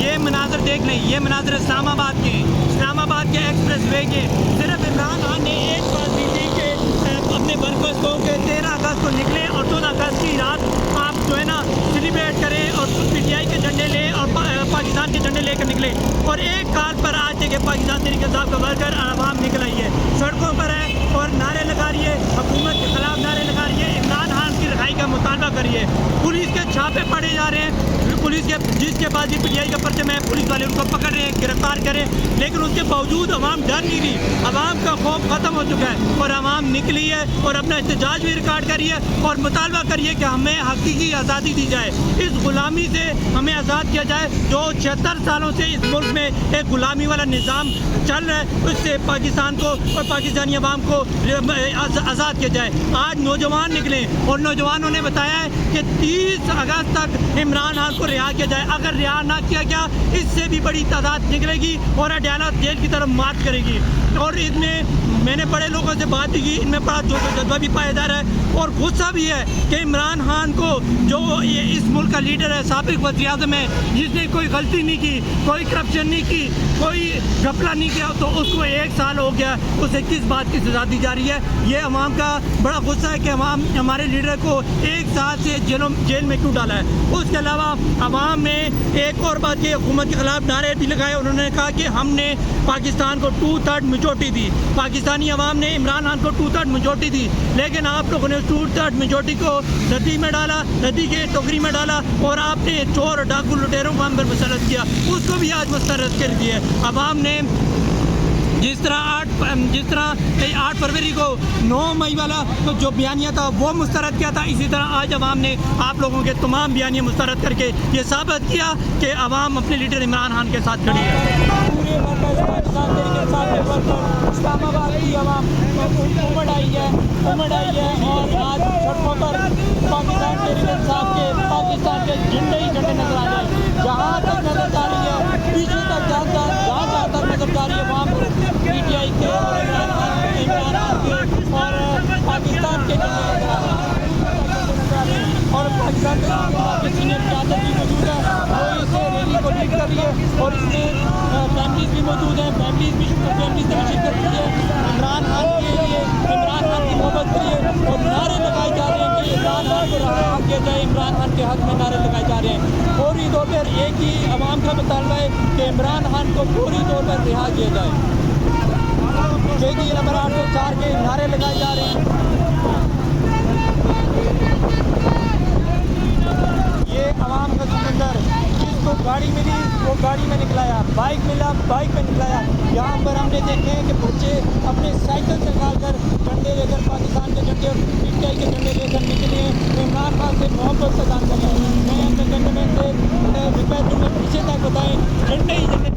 ये मनाजर देख लें, ये मनाजर इस्लामाबाद के एक्सप्रेस वे के। सिर्फ इमरान खान ने एक बात दी थी कि अपने वर्कर्स को कि 13 अगस्त को निकले और 14 अगस्त की रात आप जो है ना सेलिब्रेट करें और PTI के झंडे लें और पाकिस्तान के झंडे लेकर निकले। और एक काल पर आज देखिए पाकिस्तान तरीके साहब का वर्कर आवाम निकल आई है, सड़कों पर है और नारे लगा रही है, हुकूमत के खिलाफ नारे लगा रही है, इमरान खान की रिहाई का मुतालबा करी है। पुलिस के छापे पड़े जा रहे हैं, पुलिस के जिसके पास भी PTI का परचम है पुलिस वाले उनको पकड़ रहे हैं, गिरफ्तार करें, लेकिन उसके बावजूद अवाम डर नहीं रही। अवाम का खौफ खत्म हो चुका है और अवाम निकली है और अपना एहतजाज भी रिकॉर्ड करी है और मुतालबा करिए कि हमें हकीकी आज़ादी दी जाए, इस गुलामी से हमें आज़ाद किया जाए। जो 76 सालों से इस मुल्क में एक गुलामी वाला निज़ाम चल रहा है, उससे पाकिस्तान को और पाकिस्तानी अवाम को आज़ाद किया जाए। आज नौजवान निकले और नौजवानों ने बताया है कि 30 अगस्त तक इमरान खान को रिहा किया जाए। अगर रिहा ना किया गया इससे भी बड़ी तादाद निकलेगी और अडयाला जेल की तरफ मार्च करेगी। और इसमें मैंने बड़े लोगों से बात भी की, इनमें बड़ा जोश व जज्बा भी पाया जा रहा है और गुस्सा भी है कि इमरान खान को जो ये इस मुल्क का लीडर है, साबिक वज़ीर-ए-आज़म है, जिसने कोई गलती नहीं की, कोई करप्शन नहीं की, कोई घपला नहीं किया, तो उसको 1 साल हो गया, उसे किस बात की सजा दी जा रही है। ये अवाम का बड़ा गुस्सा है कि अवाम हमारे लीडर को 1 साल से जेल में क्यों डाला है। उसके अलावा अवाम ने एक और बात की, हुकूमत के खिलाफ नारे भी लगाए। उन्होंने कहा कि हमने पाकिस्तान को 2/3 मेजॉरिटी दी, पाकिस्तानी अवाम ने इमरान खान को 2/3 मेजॉरिटी दी, लेकिन आप लोगों ने 2/3 मेजॉरिटी को नदी में डाला, नदी के टोकरी में डाला और आपने चोर डाकू लुटेरों को हम पर मुसल्लत किया, उसको भी आज मुस्तरद कर दिया। अवाम ने जिस तरह 8 फरवरी को 9 मई वाला तो जो बयानिया था वो मुस्तरद किया था, इसी तरह आज अवाम ने आप लोगों के तमाम बयानियाँ मुस्तरद करके ये साबित किया कि अवाम अपने लीडर इमरान खान के साथ खड़ी है। पूरे पाकिस्तान के साथ इस्लामाबाद की अवाम उमड़ आई है और आज सड़कों पर पाकिस्तान के झंडे ही झंडे नजर आ रहे हैं। जहाँ तक नजर जा रही है, पीछे तक जहाँ तक नजर जा रही है, वहाँ PTI के और इमरान खान के और पाकिस्तान के झंडे नजर आ रहे हैं। और पाकिस्तान के सीनियर क्यादत भी मौजूद है, वो इस रैली को लीड कर रही है और इसमें फैमिलीज भी मौजूद हैं, फैमिलीज ने भी शिरकत की है। इमरान खान के लिए, इमरान खान की मोहब्बत के लिए और नारे लगाए जा रहे हैं कि इमरान खान को रिहा किया जाए, इमरान खान के हक में नारे लगाए जा रहे हैं। फौरी तौर पर एक ही अवाम का मुतालबा है कि इमरान खान को फौरी तौर पर रिहा किया जाए। KG नंबर 804 के नारे लगाए जा रहे हैं। ये अवाम का समंदर, जिसको गाड़ी मिली वो गाड़ी में निकलाया, बाइक मिला बाइक में निकलाया। यहाँ पर हमने देखे हैं कि बच्चे अपने साइकिल से निकालकर झंडे लेकर, पाकिस्तान के झंडे और PTI के झंडे लेकर निकले हैं, इमरान खान से मोहब्बत प्रदान कर रहे हैं। मैं अपने कैमरामैन से रिक्वेस्ट में पीछे तक बताएं, झंडे ही झंडे